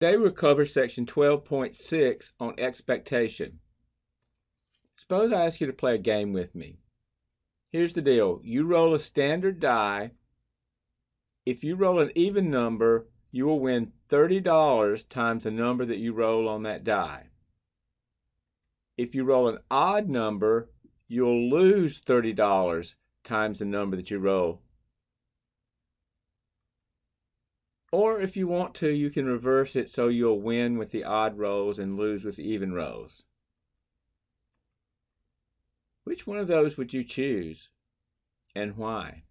Today we'll cover section 12.6 on expectation. Suppose I ask you to play a game with me. Here's the deal. You roll a standard die. If you roll an even number, you will win $30 times the number that you roll on that die. If you roll an odd number, you'll lose $30 times the number that you roll. Or if you want to, you can reverse it so you'll win with the odd rolls and lose with the even rolls. Which one of those would you choose and why?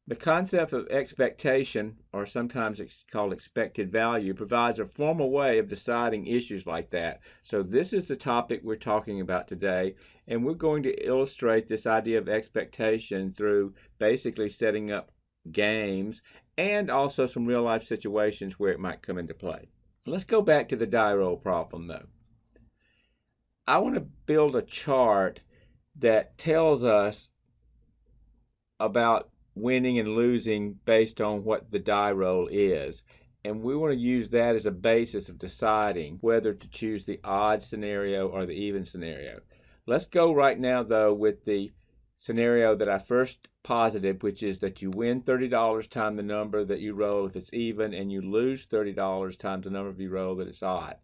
The concept of expectation, or sometimes it's called expected value, provides a formal way of deciding issues like that. So this is the topic we're talking about today, and we're going to illustrate this idea of expectation through basically setting up games and also some real-life situations where it might come into play. Let's go back to the die roll problem, though. I want to build a chart that tells us about winning and losing based on what the die roll is. And we want to use that as a basis of deciding whether to choose the odd scenario or the even scenario. Let's go right now, though, with the scenario that I first posited, which is that you win $30 times the number that you roll if it's even, and you lose $30 times the number you roll that it's odd.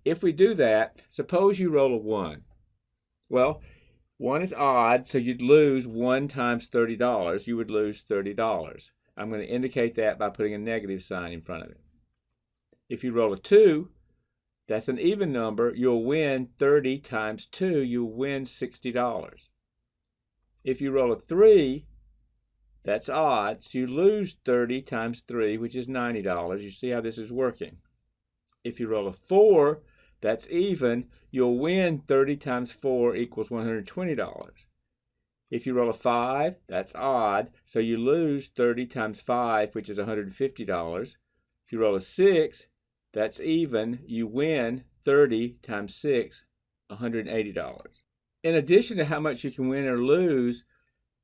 If we do that, suppose you roll a 1. Well, 1 is odd, so you'd lose 1 times $30. You would lose $30. I'm going to indicate that by putting a negative sign in front of it. If you roll a 2, that's an even number. You'll win 30 times 2. You'll win $60. If you roll a 3, that's odd, so you lose 30 times 3, which is $90. You see how this is working. If you roll a 4, that's even. You'll win 30 times 4 equals $120. If you roll a 5, that's odd, so you lose 30 times 5, which is $150. If you roll a 6, that's even. You win 30 times 6, $180. In addition to how much you can win or lose,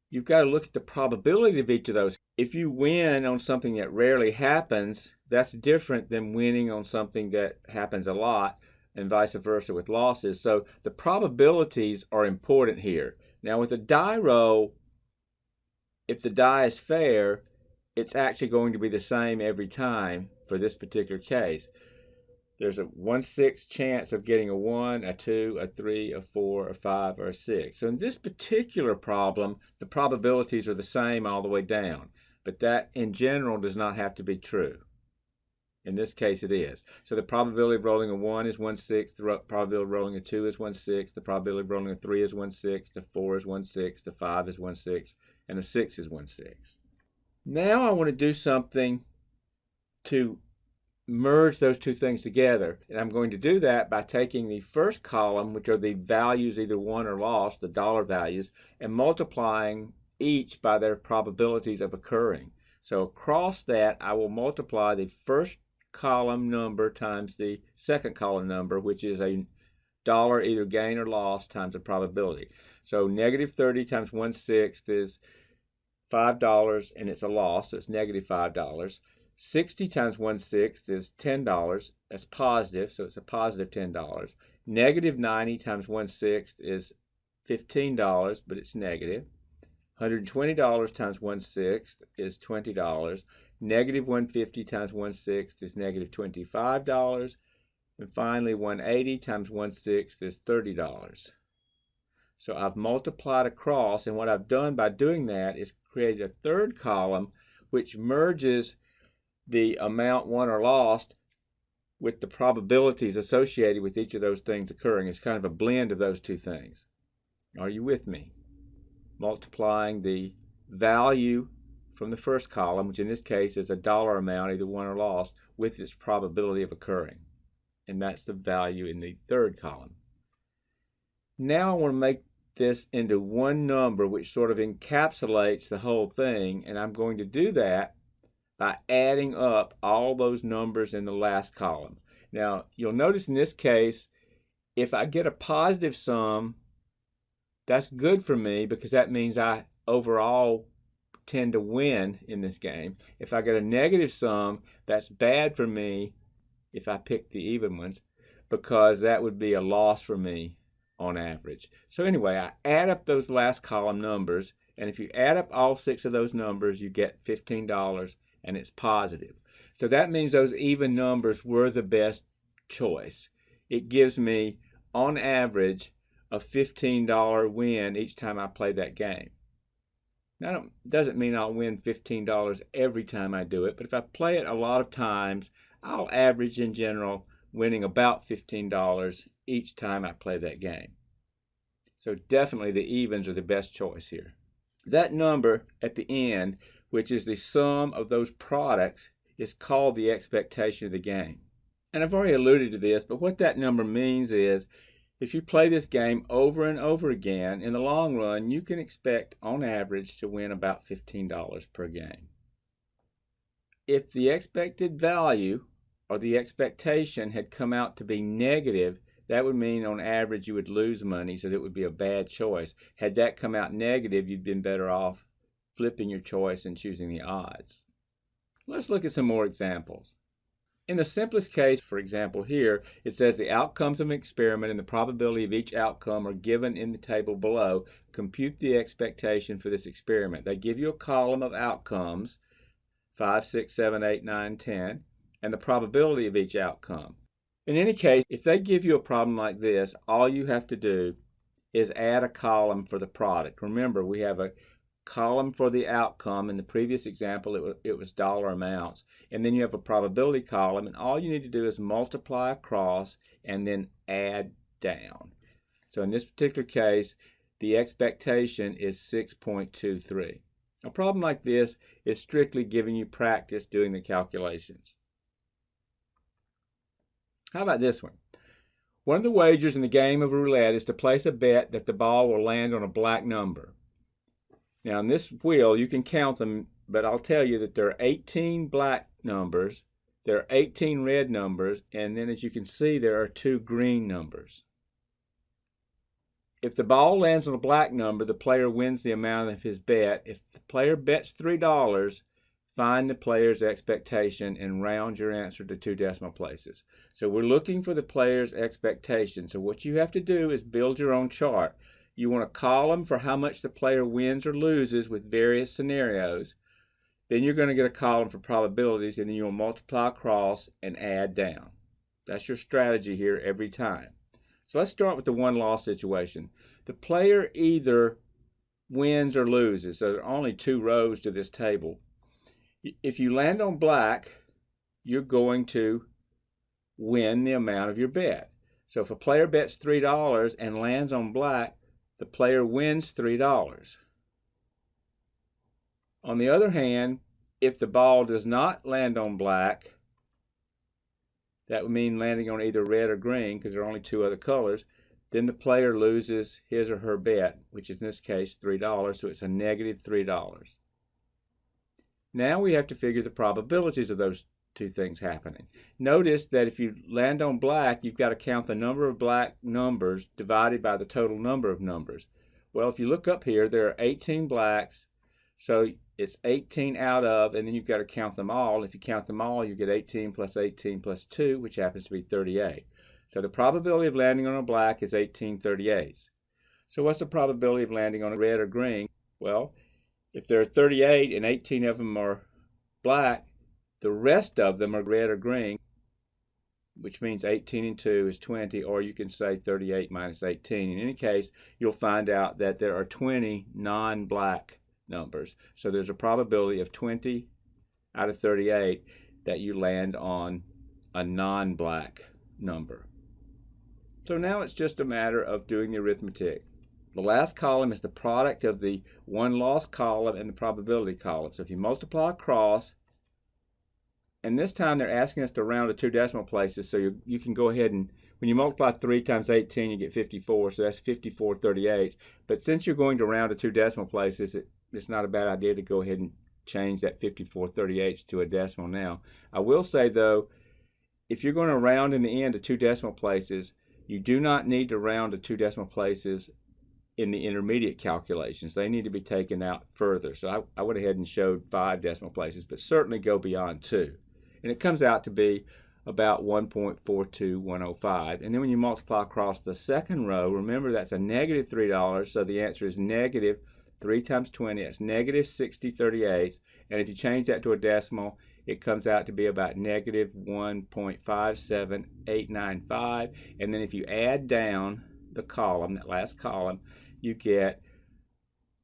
you've got to look at the probability of each of those. If you win on something that rarely happens, that's different than winning on something that happens a lot, and vice versa with losses. So the probabilities are important here. Now with a die roll, if the die is fair, it's actually going to be the same every time for this particular case. There's a 1/6 chance of getting a 1, a 2, a 3, a 4, a 5, or a 6. So in this particular problem, the probabilities are the same all the way down. But that, in general, does not have to be true. In this case, it is. So the probability of rolling a 1 is 1/6. The probability of rolling a 2 is 1/6. The probability of rolling a 3 is 1/6. The 4 is 1/6. The 5 is 1/6. And a 6 is 1/6. Now I want to do something to merge those two things together, and I'm going to do that by taking the first column, which are the values either won or lost, the dollar values, and multiplying each by their probabilities of occurring. So across that, I will multiply the first column number times the second column number, which is a dollar either gain or loss times the probability. So negative 30 times 1/6 is $5, and it's a loss, so it's negative $5. 60 times 1/6 is $10. That's positive, so it's a positive $10. Negative 90 times 1/6 is $15, but it's negative. $120 times 1/6 is $20. Negative 150 times 1/6 is negative $25. And finally, 180 times 1/6 is $30. So I've multiplied across, and what I've done by doing that is created a third column which merges the amount won or lost with the probabilities associated with each of those things occurring. It's kind of a blend of those two things. Are you with me? Multiplying the value from the first column, which in this case is a dollar amount, either won or lost, with its probability of occurring. And that's the value in the third column. Now I want to make this into one number which sort of encapsulates the whole thing, and I'm going to do that by adding up all those numbers in the last column. Now, you'll notice in this case, if I get a positive sum, that's good for me because that means I overall tend to win in this game. If I get a negative sum, that's bad for me if I pick the even ones, because that would be a loss for me on average. So anyway, I add up those last column numbers, and if you add up all 6 of those numbers, you get $15, and it's positive. So that means those even numbers were the best choice. It gives me, on average, a $15 win each time I play that game. Now, it doesn't mean I'll win $15 every time I do it, but if I play it a lot of times, I'll average in general winning about $15 each time I play that game. So definitely the evens are the best choice here. That number at the end, which is the sum of those products, is called the expectation of the game. And I've already alluded to this, but what that number means is if you play this game over and over again, in the long run, you can expect on average to win about $15 per game. If the expected value or the expectation had come out to be negative, that would mean on average you would lose money, so that would be a bad choice. Had that come out negative, you'd been better off flipping your choice and choosing the odds. Let's look at some more examples. In the simplest case, for example here, it says the outcomes of an experiment and the probability of each outcome are given in the table below. Compute the expectation for this experiment. They give you a column of outcomes, 5, 6, 7, 8, 9, 10, and the probability of each outcome. In any case, if they give you a problem like this, all you have to do is add a column for the product. Remember, we have a column for the outcome. In the previous example, it was dollar amounts. And then you have a probability column, and all you need to do is multiply across and then add down. So in this particular case, the expectation is 6.23. A problem like this is strictly giving you practice doing the calculations. How about this one? One of the wagers in the game of roulette is to place a bet that the ball will land on a black number. Now, in this wheel, you can count them, but I'll tell you that there are 18 black numbers, there are 18 red numbers, and then as you can see, there are 2 green numbers. If the ball lands on a black number, the player wins the amount of his bet. If the player bets $3, find the player's expectation and round your answer to 2 decimal places. So we're looking for the player's expectation. So what you have to do is build your own chart. You want a column for how much the player wins or loses with various scenarios. Then you're going to get a column for probabilities, and then you'll multiply across and add down. That's your strategy here every time. So let's start with the one-loss situation. The player either wins or loses. So there are only 2 rows to this table. If you land on black, you're going to win the amount of your bet. So if a player bets $3 and lands on black, the player wins $3. On the other hand, if the ball does not land on black, that would mean landing on either red or green, because there are only 2 other colors, then the player loses his or her bet, which is in this case $3, so it's a negative $3. Now we have to figure the probabilities of those 2 things happening. Notice that if you land on black, you've got to count the number of black numbers divided by the total number of numbers. Well, if you look up here, there are 18 blacks, so it's 18 out of, and then you've got to count them all. If you count them all, you get 18 plus 18 plus 2, which happens to be 38. So the probability of landing on a black is 18/38. So what's the probability of landing on a red or green? Well, if there are 38 and 18 of them are black, the rest of them are red or green, which means 18 and 2 is 20, or you can say 38 minus 18. In any case, you'll find out that there are 20 non-black numbers. So there's a probability of 20 out of 38 that you land on a non-black number. So now it's just a matter of doing the arithmetic. The last column is the product of the one-loss column and the probability column. So if you multiply across, and this time they're asking us to round to 2 decimal places, so you can go ahead and, when you multiply 3 times 18, you get 54, so that's 54/38. But since you're going to round to 2 decimal places, it's not a bad idea to go ahead and change that 54/38 to a decimal now. I will say, though, if you're going to round in the end to 2 decimal places, you do not need to round to 2 decimal places in the intermediate calculations. They need to be taken out further. So I went ahead and showed 5 decimal places, but certainly go beyond 2. And it comes out to be about 1.42105. And then when you multiply across the second row, remember that's a negative $3, so the answer is negative 3 times 20, that's negative 60/38. And if you change that to a decimal, it comes out to be about negative 1.57895. And then if you add down the column, that last column, you get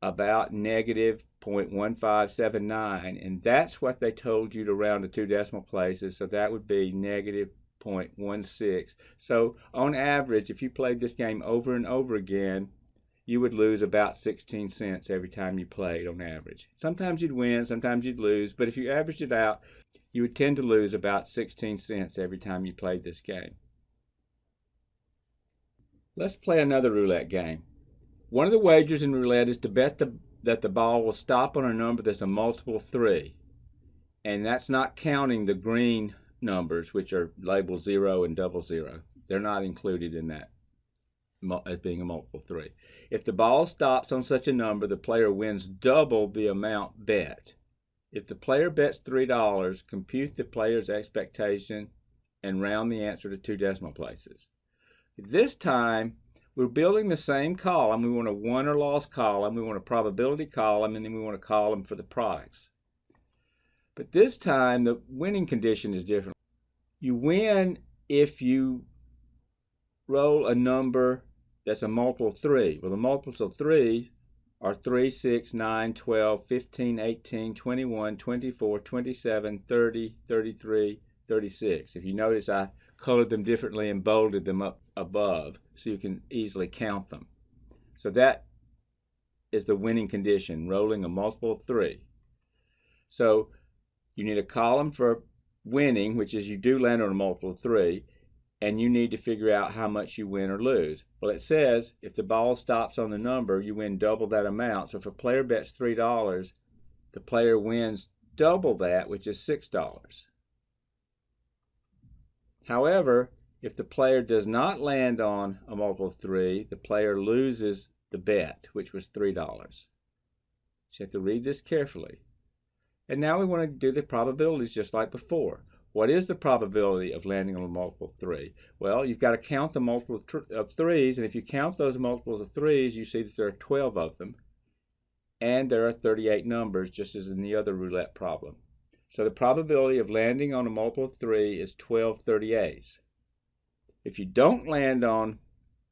about negative 0.1579, and that's what they told you to round to 2 decimal places, so that would be negative 0.16. So on average, if you played this game over and over again, you would lose about 16 cents every time you played on average. Sometimes you'd win, sometimes you'd lose, but if you averaged it out, you would tend to lose about 16 cents every time you played this game. Let's play another roulette game. One of the wagers in roulette is to bet that the ball will stop on a number that's a multiple of 3. And that's not counting the green numbers, which are labeled 0 and 00. They're not included in that as being a multiple of 3. If the ball stops on such a number, the player wins double the amount bet. If the player bets $3, compute the player's expectation and round the answer to 2 decimal places. This time, we're building the same column. We want a won or lost column, we want a probability column, and then we want a column for the products. But this time, the winning condition is different. You win if you roll a number that's a multiple of 3. Well, the multiples of 3 are 3, 6, 9, 12, 15, 18, 21, 24, 27, 30, 33, 36. If you notice, I colored them differently and bolded them up above so you can easily count them. So that is the winning condition, rolling a multiple of 3. So you need a column for winning, which is you do land on a multiple of 3, and you need to figure out how much you win or lose. Well, it says if the ball stops on the number, you win double that amount. So if a player bets $3, the player wins double that, which is $6. However, if the player does not land on a multiple of 3, the player loses the bet, which was $3. So you have to read this carefully. And now we want to do the probabilities just like before. What is the probability of landing on a multiple of 3? Well, you've got to count the multiple of 3s, and if you count those multiples of 3s, you see that there are 12 of them. And there are 38 numbers, just as in the other roulette problem. So the probability of landing on a multiple of 3 is 12 38s. If you don't land on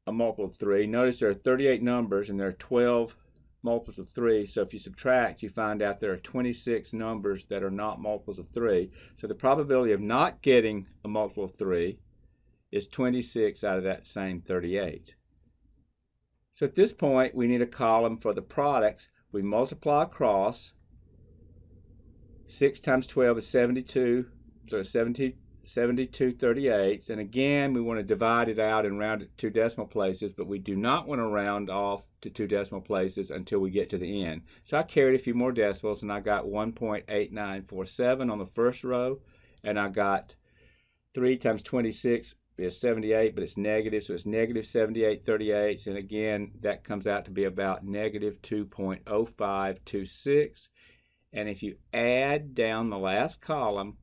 a multiple of 3, notice there are 38 numbers and there are 12 multiples of 3. So if you subtract, you find out there are 26 numbers that are not multiples of 3. So the probability of not getting a multiple of 3 is 26 out of that same 38. So at this point, we need a column for the products. We multiply across. 6 times 12 is 72, so 72 38ths. And again, we want to divide it out and round it to 2 decimal places, but we do not want to round off to 2 decimal places until we get to the end. So I carried a few more decimals, and I got 1.8947 on the first row, and I got 3 times 26 is 78, but it's negative, so it's negative 78 38ths. And again, that comes out to be about negative 2.0526. And if you add down the last column,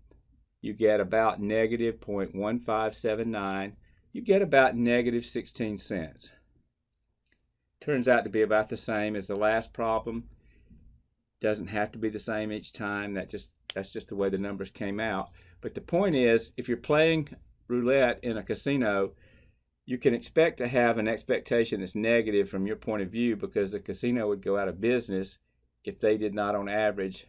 you get about negative 0.1579. You get about negative 16 cents. Turns out to be about the same as the last problem. Doesn't have to be the same each time. That's just the way the numbers came out. But the point is, if you're playing roulette in a casino, you can expect to have an expectation that's negative from your point of view, because the casino would go out of business if they did not, on average,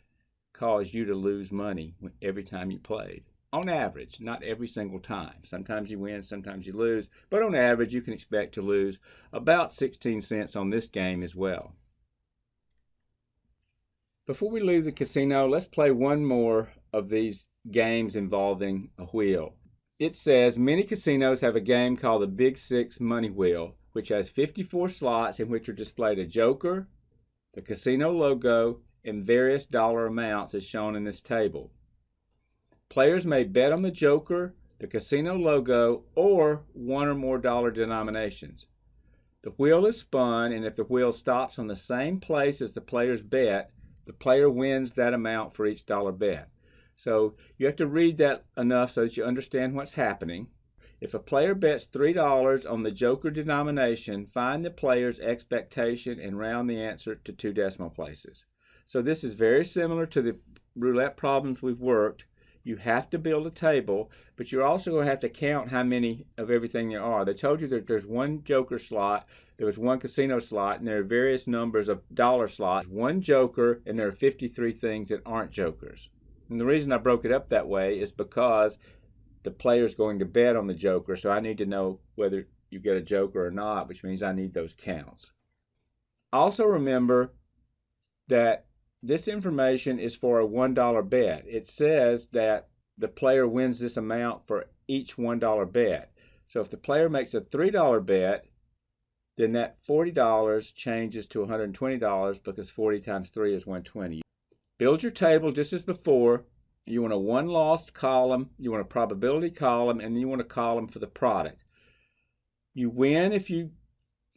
cause you to lose money every time you played. On average, not every single time. Sometimes you win, sometimes you lose, but on average, you can expect to lose about 16 cents on this game as well. Before we leave the casino, let's play one more of these games involving a wheel. It says many casinos have a game called the Big Six Money Wheel, which has 54 slots in which are displayed a joker, the casino logo, and various dollar amounts as shown in this table. Players may bet on the joker, the casino logo, or one or more dollar denominations. The wheel is spun, and if the wheel stops on the same place as the player's bet, the player wins that amount for each dollar bet. So you have to read that enough so that you understand what's happening. If a player bets $3 on the joker denomination, find the player's expectation and round the answer to 2 decimal places. So this is very similar to the roulette problems we've worked. You have to build a table, but you're also going to have to count how many of everything there are. They told you that there's one joker slot, there was one casino slot, and there are various numbers of dollar slots, one joker, and there are 53 things that aren't jokers. And the reason I broke it up that way is because the player's going to bet on the joker, so I need to know whether you get a joker or not, which means I need those counts. Also remember that this information is for a $1 bet. It says that the player wins this amount for each $1 bet. So if the player makes a $3 bet, then that $40 changes to $120 because 40 times 3 is 120. Build your table just as before. You want a one-lost column, you want a probability column, and then you want a column for the product. You win if you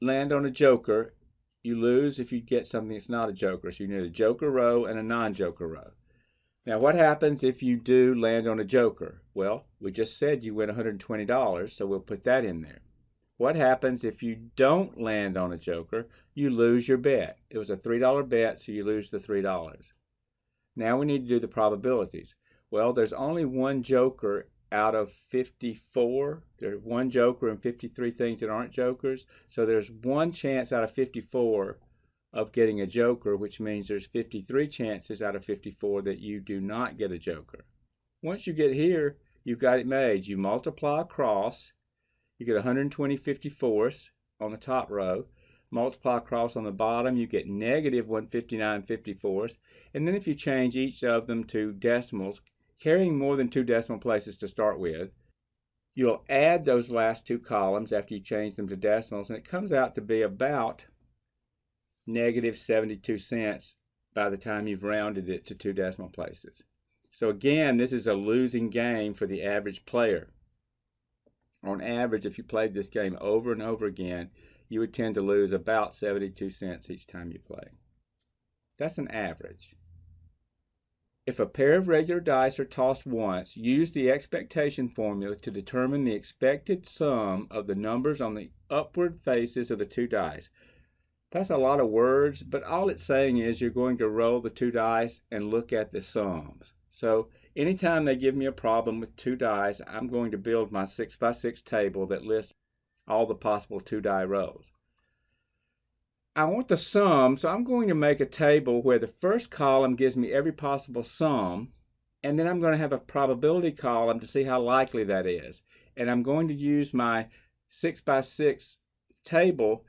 land on a joker. You lose if you get something that's not a joker. So you need a joker row and a non-joker row. Now what happens if you do land on a joker? Well, we just said you win $120, so we'll put that in there. What happens if you don't land on a joker? You lose your bet. It was a $3 bet, so you lose the $3. Now we need to do the probabilities. Well, there's only one joker out of 54. There's one joker and 53 things that aren't jokers. So there's one chance out of 54 of getting a joker, which means there's 53 chances out of 54 that you do not get a joker. Once you get here, you've got it made. You multiply across, you get 120 54ths on the top row. Multiply across on the bottom, you get negative 159 54ths. And then if you change each of them to decimals, carrying more than 2 decimal places to start with, you'll add those last 2 columns after you change them to decimals, and it comes out to be about negative 72 cents by the time you've rounded it to 2 decimal places. So again, this is a losing game for the average player. On average, if you played this game over and over again, you would tend to lose about 72 cents each time you play. That's an average. If a pair of regular dice are tossed once, use the expectation formula to determine the expected sum of the numbers on the upward faces of the 2 dice. That's a lot of words, but all it's saying is you're going to roll the 2 dice and look at the sums. So anytime they give me a problem with 2 dice, I'm going to build my 6x6 table that lists all the possible 2 die rolls. I want the sum, so I'm going to make a table where the first column gives me every possible sum, and then I'm going to have a probability column to see how likely that is. And I'm going to use my 6x6 table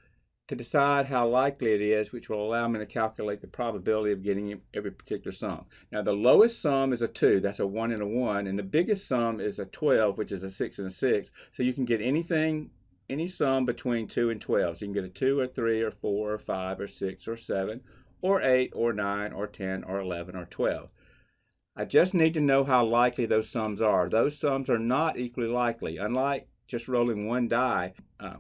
to decide how likely it is, which will allow me to calculate the probability of getting every particular sum. Now the lowest sum is a 2, that's a 1 and a 1, and the biggest sum is a 12, which is a 6 and a 6. So you can get any sum between 2 and 12. So you can get a 2 or 3 or 4 or 5 or 6 or 7 or 8 or 9 or 10 or 11 or 12. I just need to know how likely those sums are. Those sums are not equally likely. Unlike just rolling one die,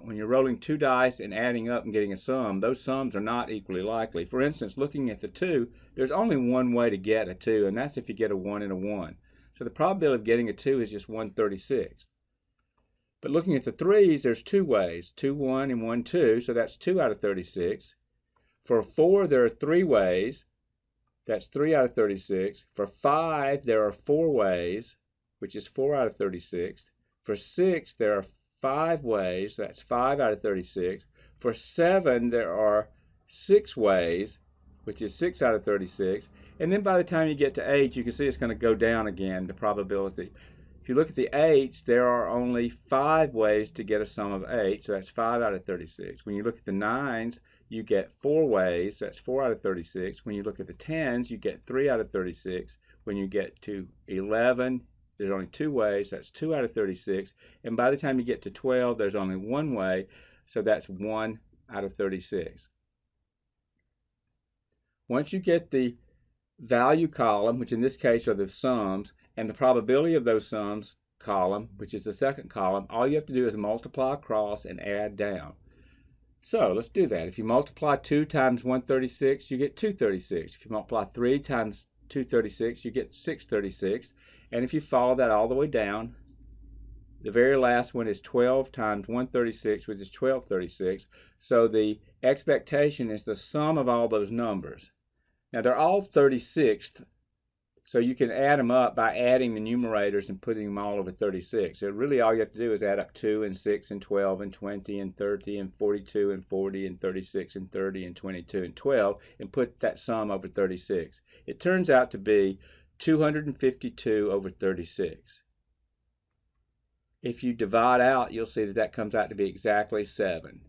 when you're rolling 2 dice and adding up and getting a sum, those sums are not equally likely. For instance, looking at the 2, there's only one way to get a 2, and that's if you get a 1 and a 1. So the probability of getting a 2 is just 1/36. But looking at the 3s, there's 2 ways, 2, 1, and 1, 2, so that's 2 out of 36. For 4, there are 3 ways, that's 3 out of 36. For 5, there are 4 ways, which is 4 out of 36. For 6, there are 5 ways, that's 5 out of 36. For 7, there are 6 ways, which is 6 out of 36. And then by the time you get to 8, you can see it's going to go down again, the probability. If you look at the 8s, there are only 5 ways to get a sum of 8, so that's 5 out of 36. When you look at the 9s, you get 4 ways, so that's 4 out of 36. When you look at the 10s, you get 3 out of 36. When you get to 11, there's only 2 ways, that's 2 out of 36. And by the time you get to 12, there's only 1 way, so that's 1 out of 36. Once you get the value column, which in this case are the sums, and the probability of those sums column, which is the second column, all you have to do is multiply across and add down. So let's do that. If you multiply 2 times 136, you get 236. If you multiply 3 times 236, you get 636. And if you follow that all the way down, the very last one is 12 times 136, which is 1236. So the expectation is the sum of all those numbers. Now they're all 36th, so you can add them up by adding the numerators and putting them all over 36. So really all you have to do is add up 2 and 6 and 12 and 20 and 30 and 42 and 40 and 36 and 30 and 22 and 12 and put that sum over 36. It turns out to be 252 over 36. If you divide out, you'll see that that comes out to be exactly 7.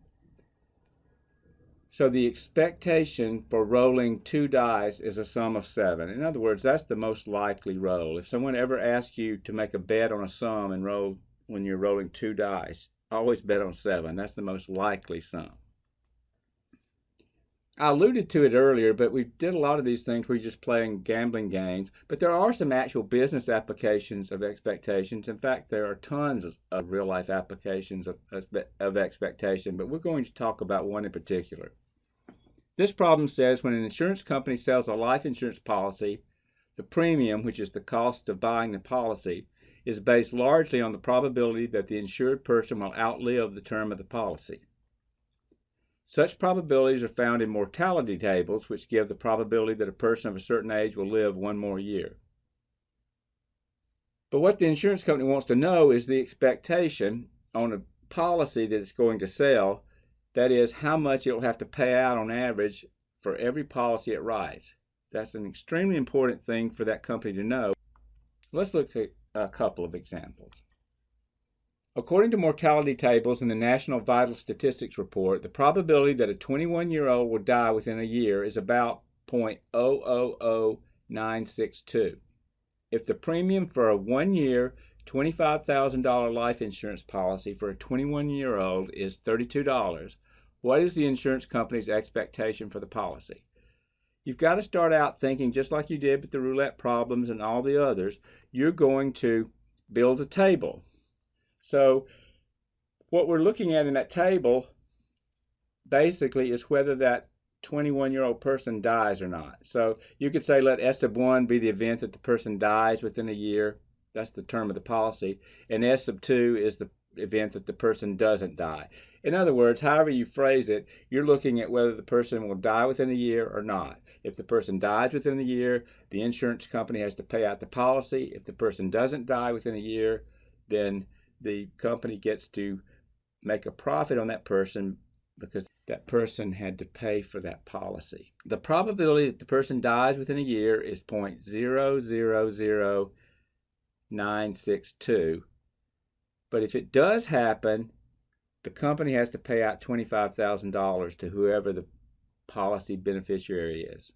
So the expectation for rolling 2 dice is a sum of 7. In other words, that's the most likely roll. If someone ever asks you to make a bet on a sum and roll when you're rolling 2 dice, always bet on 7. That's the most likely sum. I alluded to it earlier, but we did a lot of these things where you're just playing gambling games. But there are some actual business applications of expectations. In fact, there are tons of real-life applications of expectation, but we're going to talk about one in particular. This problem says when an insurance company sells a life insurance policy, the premium, which is the cost of buying the policy, is based largely on the probability that the insured person will outlive the term of the policy. Such probabilities are found in mortality tables, which give the probability that a person of a certain age will live 1 more year. But what the insurance company wants to know is the expectation on a policy that it's going to sell, that is, how much it will have to pay out on average for every policy it writes. That's an extremely important thing for that company to know. Let's look at a couple of examples. According to mortality tables in the National Vital Statistics Report, the probability that a 21-year-old will die within a year is about 0.000962. If the premium for a 1-year, $25,000 life insurance policy for a 21-year-old is $32, what is the insurance company's expectation for the policy? You've got to start out thinking just like you did with the roulette problems and all the others. You're going to build a table. So what we're looking at in that table basically is whether that 21-year-old person dies or not. So you could say let S sub 1 be the event that the person dies within a year. That's the term of the policy. And S sub 2 is the event that the person doesn't die. In other words, however you phrase it, you're looking at whether the person will die within a year or not. If the person dies within a year, the insurance company has to pay out the policy. If the person doesn't die within a year, then the company gets to make a profit on that person because that person had to pay for that policy. The probability that the person dies within a year is 0.000962. But if it does happen, the company has to pay out $25,000 to whoever the policy beneficiary is.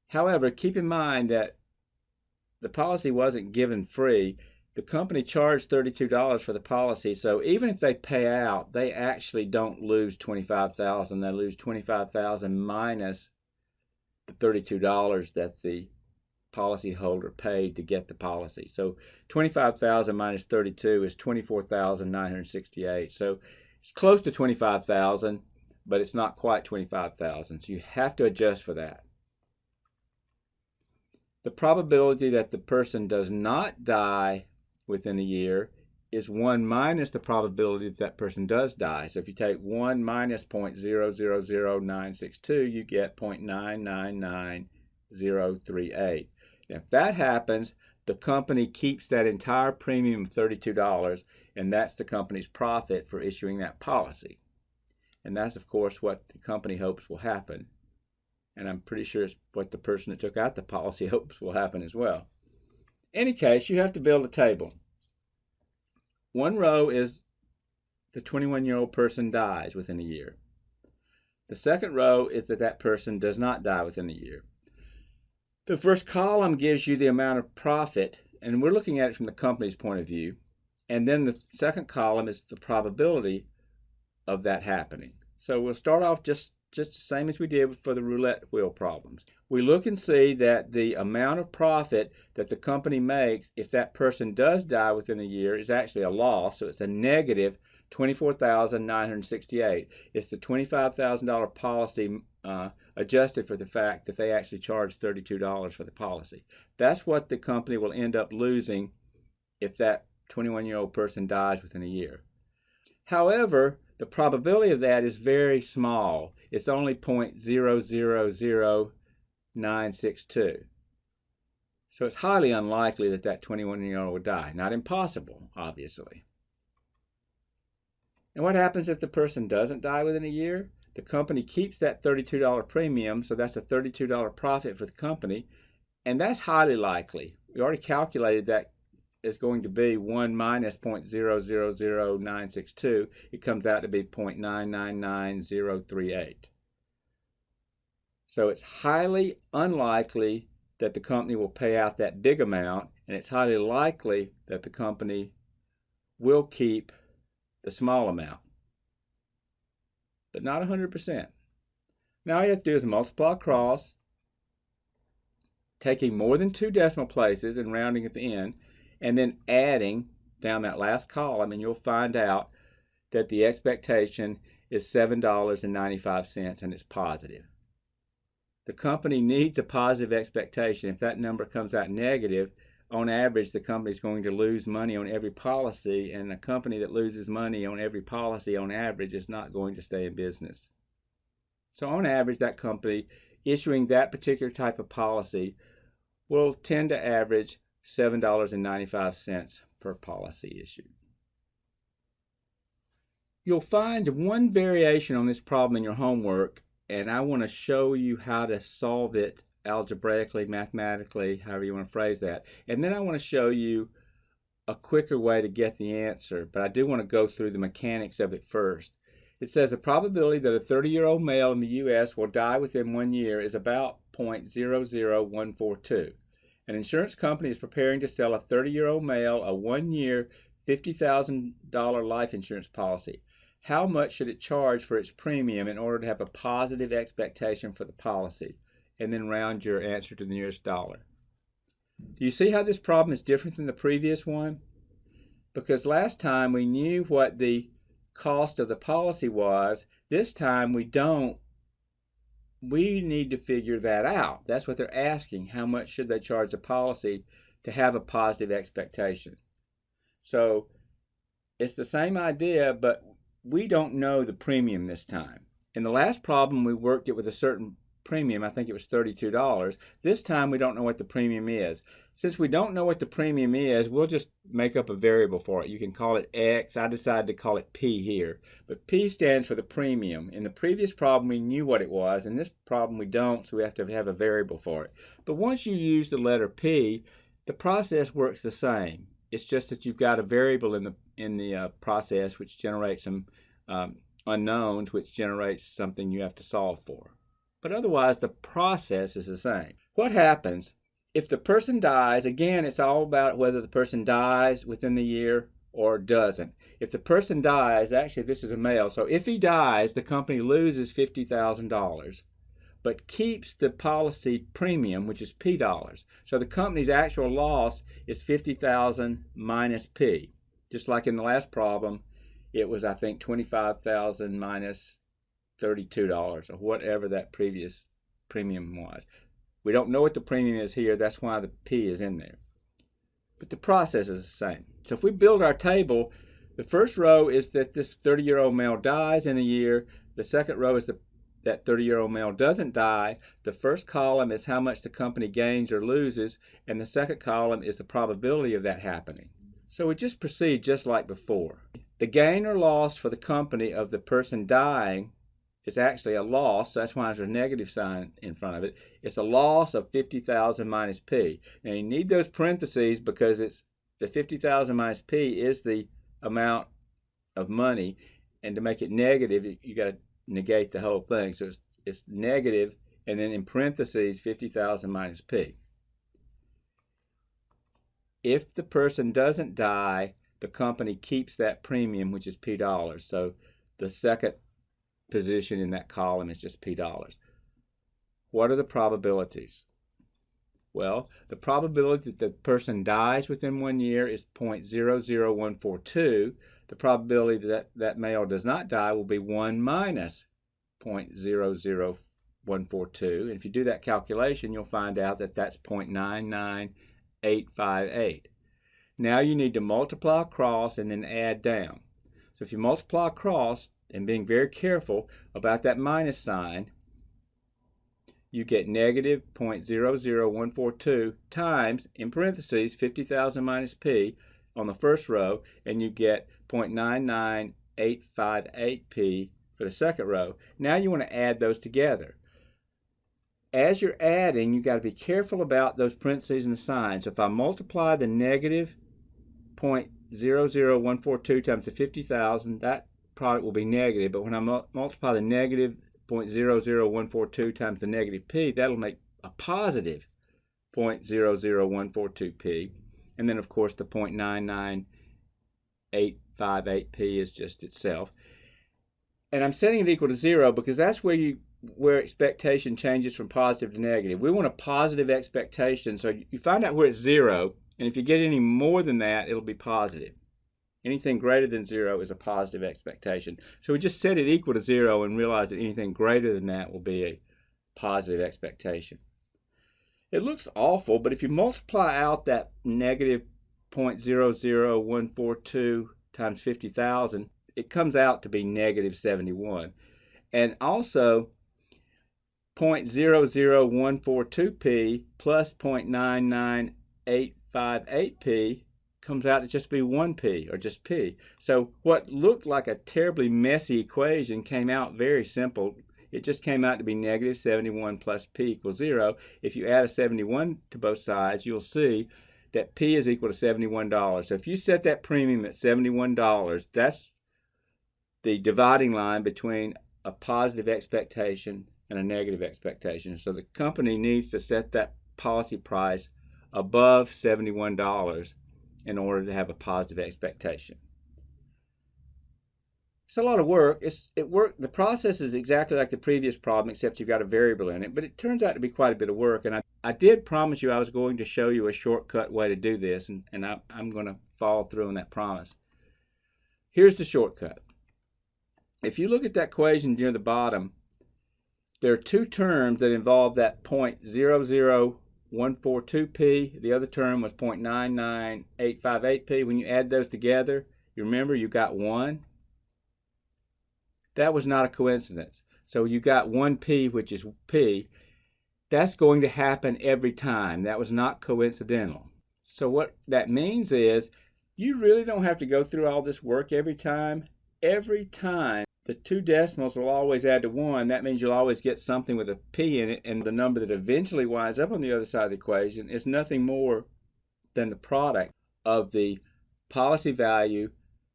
However, keep in mind that the policy wasn't given free. The company charged $32 for the policy, so even if they pay out, they actually don't lose $25,000. They lose $25,000 minus the $32 that the policyholder paid to get the policy. So $25,000 minus 32 is $24,968. So it's close to $25,000, but it's not quite $25,000. So you have to adjust for that. The probability that the person does not die within a year is 1 minus the probability that that person does die. So if you take 1 minus 0.000962, you get 0.999038. Now, if that happens, the company keeps that entire premium of $32, and that's the company's profit for issuing that policy. And that's, of course, what the company hopes will happen. And I'm pretty sure it's what the person that took out the policy hopes will happen as well. In any case, you have to build a table. One row is the 21-year-old person dies within a year. The second row is that that person does not die within a year. The first column gives you the amount of profit, and we're looking at it from the company's point of view. And then the second column is the probability of that happening. So we'll start off just just the same as we did for the roulette wheel problems. We look and see that the amount of profit that the company makes if that person does die within a year is actually a loss, so it's a negative $24,968. It's the $25,000 policy adjusted for the fact that they actually charged $32 for the policy. That's what the company will end up losing if that 21-year-old person dies within a year. However, the probability of that is very small. It's only 0.000962. So it's highly unlikely that that 21-year-old will die. Not impossible, obviously. And what happens if the person doesn't die within a year? The company keeps that $32 premium, so that's a $32 profit for the company, and that's highly likely. We already calculated that is going to be 1 minus 0.000962. It comes out to be 0.999038. So it's highly unlikely that the company will pay out that big amount, and it's highly likely that the company will keep the small amount, but not 100%. Now all you have to do is multiply across, taking more than 2 decimal places and rounding at the end, and then adding down that last column, and you'll find out that the expectation is $7.95, and it's positive. The company needs a positive expectation. If that number comes out negative, on average, the company is going to lose money on every policy, and a company that loses money on every policy on average is not going to stay in business. So on average, that company issuing that particular type of policy will tend to average $7.95 per policy issued. You'll find one variation on this problem in your homework, and I want to show you how to solve it algebraically, mathematically, however you want to phrase that. And then I want to show you a quicker way to get the answer, but I do want to go through the mechanics of it first. It says the probability that a 30-year-old male in the U.S. will die within 1 year is about 0.00142. An insurance company is preparing to sell a 30-year-old male a 1-year, $50,000 life insurance policy. How much should it charge for its premium in order to have a positive expectation for the policy? And then round your answer to the nearest dollar. Do you see how this problem is different than the previous one? Because last time we knew what the cost of the policy was. This time we don't. We need to figure that out. That's what they're asking. How much should they charge a policy to have a positive expectation? So it's the same idea, but we don't know the premium this time. In the last problem, we worked it with a certain premium. I think it was $32. This time we don't know what the premium is. Since we don't know what the premium is, we'll just make up a variable for it. You can call it X. I decided to call it P here. But P stands for the premium. In the previous problem we knew what it was. In this problem we don't, so we have to have a variable for it. But once you use the letter P, the process works the same. It's just that you've got a variable in the process which generates some unknowns, which generates something you have to solve for. But otherwise, the process is the same. What happens if the person dies? Again, it's all about whether the person dies within the year or doesn't. If the person dies, actually this is a male, so if he dies, the company loses $50,000, but keeps the policy premium, which is P dollars. So the company's actual loss is $50,000 minus P. Just like in the last problem, it was, I think, $25,000 minus $32 or whatever that previous premium was. We don't know what the premium is here. That's why the P is in there. But the process is the same. So if we build our table, the first row is that this 30-year-old male dies in a year. The second row is that 30-year-old male doesn't die. The first column is how much the company gains or loses, and the second column is the probability of that happening. So we just proceed just like before. The gain or loss for the company of the person dying is actually a loss. That's why there's a negative sign in front of it. It's a loss of $50,000 minus P. Now you need those parentheses because it's the $50,000 minus P is the amount of money, and to make it negative, you got to negate the whole thing. So it's negative, and then in parentheses, $50,000 minus P. If the person doesn't die, the company keeps that premium, which is P dollars. So the second position in that column is just P dollars. What are the probabilities? Well, the probability that the person dies within 1 year is 0.00142. The probability that that male does not die will be 1 minus 0.00142. And if you do that calculation, you'll find out that that's 0.99858. Now you need to multiply across and then add down. So if you multiply across, and being very careful about that minus sign, you get negative 0.00142 times, in parentheses, 50,000 minus P on the first row, and you get 0.99858P for the second row. Now you want to add those together. As you're adding, you've got to be careful about those parentheses and the signs. So if I multiply the negative 0.00142 times the 50,000, that product will be negative, but when I multiply the negative 0.00142 times the negative P, that'll make a positive 0.00142P. And then, of course, the 0.99858P is just itself. And I'm setting it equal to 0 because that's where expectation changes from positive to negative. We want a positive expectation, so you find out where it's 0, and if you get any more than that, it'll be positive. Anything greater than 0 is a positive expectation. So we just set it equal to 0 and realize that anything greater than that will be a positive expectation. It looks awful, but if you multiply out that negative 0.00142 times 50,000, it comes out to be negative 71. And also 0.00142P plus 0.99858P comes out to just be 1P, or just P. So what looked like a terribly messy equation came out very simple. It just came out to be negative 71 plus P equals 0. If you add a 71 to both sides, you'll see that P is equal to $71. So if you set that premium at $71, that's the dividing line between a positive expectation and a negative expectation. So the company needs to set that policy price above $71 in order to have a positive expectation. It's a lot of work. The process is exactly like the previous problem, except you've got a variable in it, but it turns out to be quite a bit of work. And I did promise you I was going to show you a shortcut way to do this, and I'm going to follow through on that promise. Here's the shortcut. If you look at that equation near the bottom, there are two terms that involve that 0.00142P. The other term was 0.99858P. When you add those together, you remember you got 1. That was not a coincidence. So you got 1P, which is P. That's going to happen every time. That was not coincidental. So what that means is you really don't have to go through all this work every time. Every time the two decimals will always add to 1. That means you'll always get something with a P in it, and the number that eventually winds up on the other side of the equation is nothing more than the product of the policy value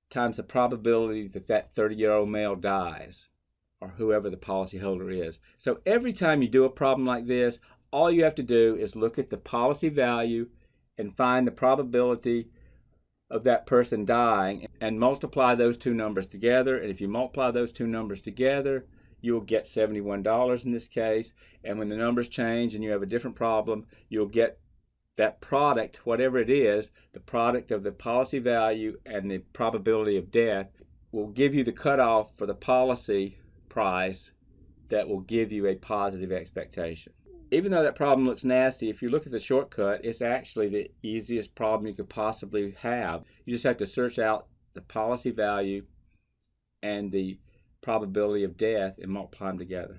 times the probability that that 30-year-old male dies, or whoever the policyholder is. So every time you do a problem like this, all you have to do is look at the policy value and find the probability of that person dying and multiply those two numbers together. And if you multiply those two numbers together, you'll get $71 in this case. And when the numbers change and you have a different problem, you'll get that product, whatever it is, the product of the policy value and the probability of death will give you the cutoff for the policy price that will give you a positive expectation. Even though that problem looks nasty, if you look at the shortcut, it's actually the easiest problem you could possibly have. You just have to search out the policy value and the probability of death and multiply them together.